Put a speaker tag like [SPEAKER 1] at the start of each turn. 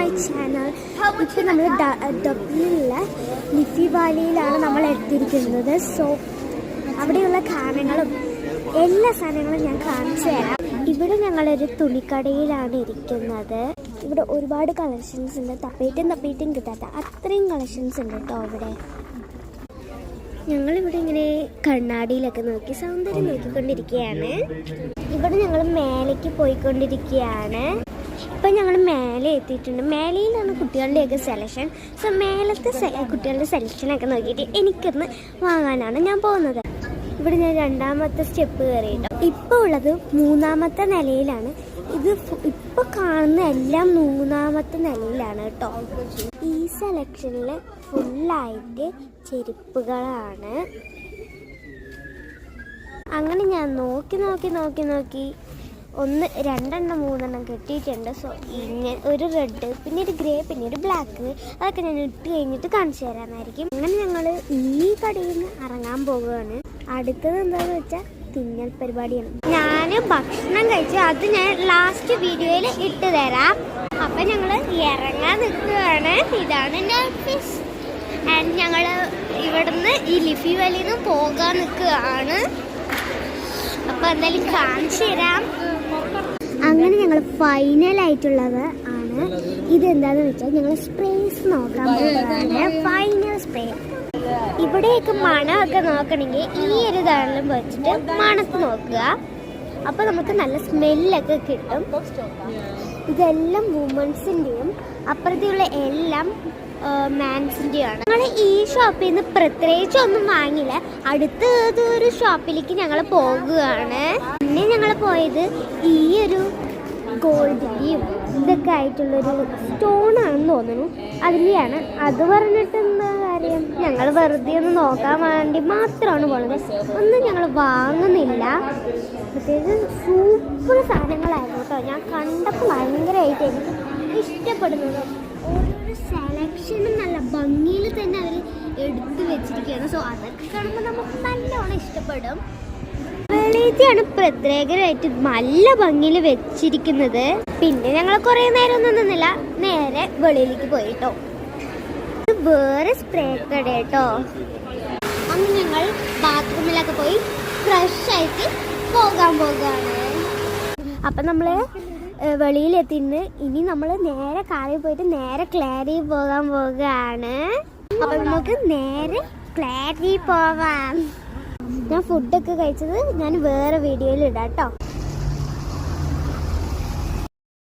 [SPEAKER 1] My channel. ഇപ്പം നമ്മൾ ഡബ്ലിനിലുള്ള ലിഫി വാലിയിലാണ് നമ്മൾ എത്തിയിരിക്കുന്നത്. സോ അവിടെയുള്ള സാധനങ്ങളും എല്ലാ സാധനങ്ങളും ഞാൻ കാണിച്ചു തരാം. ഇവിടെ ഞങ്ങളൊരു തുണിക്കടയിലാണ് ഇരിക്കുന്നത്. ഇവിടെ ഒരുപാട് കളക്ഷൻസ് ഉണ്ട്. തപ്പിയിട്ടും കിട്ടാത്ത അത്രയും കളക്ഷൻസ് ഉണ്ട് കേട്ടോ. ഇവിടെ ഞങ്ങളിവിടെ ഇങ്ങനെ കണ്ണാടിയിലൊക്കെ നോക്കി സൗന്ദര്യം നോക്കിക്കൊണ്ടിരിക്കുകയാണ്. ഇവിടെ ഞങ്ങൾ മേലേക്ക് പോയിക്കൊണ്ടിരിക്കുകയാണ്. ഇപ്പം ഞങ്ങൾ മേലെ എത്തിയിട്ടുണ്ട്. മേലയിലാണ് കുട്ടികളുടെയൊക്കെ സെലക്ഷൻ. സോ മേലത്തെ കുട്ടികളുടെ സെലക്ഷനൊക്കെ നോക്കിയിട്ട് എനിക്കൊന്ന് വാങ്ങാനാണ് ഞാൻ പോകുന്നത്. ഇവിടെ ഞാൻ രണ്ടാമത്തെ സ്റ്റെപ്പ് കയറിയിട്ടോ. ഇപ്പോൾ ഉള്ളത് 3ാമത്തെ നിലയിലാണ്. ഇത് ഇപ്പോൾ കാണുന്ന എല്ലാം 3ാമത്തെ നിലയിലാണ് കേട്ടോ. ഈ സെലക്ഷനിൽ ഫുള്ളായിട്ട് ചെരുപ്പുകളാണ്. അങ്ങനെ ഞാൻ നോക്കി 1, 2, 3 കിട്ടിയിട്ടുണ്ട്. സോ ഇങ്ങനെ ഒരു റെഡ്, പിന്നെ ഒരു ഗ്രേ, പിന്നെ ഒരു ബ്ലാക്ക്, അതൊക്കെ ഞാൻ ഇട്ട് കഴിഞ്ഞിട്ട് കാണിച്ചു തരാനായിരിക്കും. അങ്ങനെ ഞങ്ങൾ ഈ കടയിൽ നിന്ന് ഇറങ്ങാൻ പോവുകയാണ്. അടുത്തത് എന്താണെന്ന് വെച്ചാൽ തിന്നൽ പരിപാടിയാണ്. ഞാൻ ഭക്ഷണം കഴിച്ചു, അത് ഞാൻ ലാസ്റ്റ് വീഡിയോയിൽ ഇട്ട് തരാം. അപ്പം ഞങ്ങൾ ഇറങ്ങാൻ നിൽക്കുകയാണ്. ഇതാണ് നെൽഫിഷ്. ആൻഡ് ഞങ്ങൾ ഇവിടുന്ന് ഈ ലിഫി വാലിയിൽ നിന്ന് പോകാൻ നിൽക്കുകയാണ്. അപ്പം എന്തായാലും കാണിച്ചു തരാം. അങ്ങനെ ഞങ്ങൾ ഫൈനലായിട്ടുള്ളത് ആണ്. ഇതെന്താണെന്ന് വെച്ചാൽ ഞങ്ങൾ സ്പ്രേസ് നോക്കാൻ പോകുന്നതാണ്. Final spray. ഇവിടെയൊക്കെ മണമൊക്കെ നോക്കണമെങ്കിൽ ഈ ഒരു ഇതാണെങ്കിലും വെച്ചിട്ട് മണത്ത് നോക്കുക. അപ്പോൾ നമുക്ക് നല്ല സ്മെല്ലൊക്കെ കിട്ടും. ഇതെല്ലാം വുമൻസിൻ്റെയും അപ്പുറത്തുള്ള എല്ലാം മാൻസിൻ്റെയാണ്. ഞങ്ങൾ ഈ ഷോപ്പിൽ നിന്ന് പ്രത്യേകിച്ച് ഒന്നും വാങ്ങില്ല. അടുത്തൊരു ഷോപ്പിലേക്ക് ഞങ്ങൾ പോകുകയാണ്. പിന്നെ ഞങ്ങൾ പോയത് ഈ ഒരു ഗോൾഡിൻ്റെയും ഇതൊക്കെ ആയിട്ടുള്ളൊരു സ്റ്റോണാണെന്ന് തോന്നുന്നു. അതിൻ്റെയാണ്. അത് പറഞ്ഞിട്ട് എന്താ കാര്യം, ഞങ്ങൾ വെറുതെ ഒന്ന് നോക്കാൻ വേണ്ടി മാത്രമാണ് പോകുന്നത്. ഒന്നും ഞങ്ങൾ വാങ്ങുന്നില്ല. പ്രത്യേകിച്ച് സൂപ്പർ സാധനങ്ങളായിരുന്നു കേട്ടോ. ഞാൻ കണ്ടപ്പോൾ ഭയങ്കരമായിട്ട് എനിക്ക് ഇഷ്ടപ്പെടുന്നത്. ഓരോരോ സെലക്ഷനും നല്ല ഭംഗിയിൽ തന്നെ അവർ എടുത്തു വെച്ചിരിക്കുകയാണ്. സോ അതൊക്കെ കാണുമ്പോൾ നമുക്ക് നല്ലോണം ഇഷ്ടപ്പെടും. വെളിയിലാണ് പ്രത്യേകമായിട്ട് നല്ല ഭംഗിയിൽ വെച്ചിരിക്കുന്നത്. പിന്നെ ഞങ്ങൾ കുറേ നേരം ഒന്നും നിന്നില്ല, നേരെ വെളിയിലേക്ക് പോയിട്ടോ. ഇത് വേറെ സ്പ്രേ കട കേട്ടോ. അന്ന് ഞങ്ങൾ ബാത്റൂമിലൊക്കെ പോയി ഫ്രഷ് ആയിട്ട് പോകാൻ പോകുകയാണ്. അപ്പം നമ്മൾ വെളിയിലെത്തിന്ന് ഇനി നമ്മൾ നേരെ കാറിൽ പോയിട്ട് നേരെ ക്ലാരി പോകാൻ പോകുകയാണ്. അപ്പം നമുക്ക് നേരെ ക്ലാരി പോവാം. ഞാൻ ഫുഡൊക്കെ കഴിച്ചത് ഞാൻ വേറെ വീഡിയോയിൽ ഇടാം കേട്ടോ.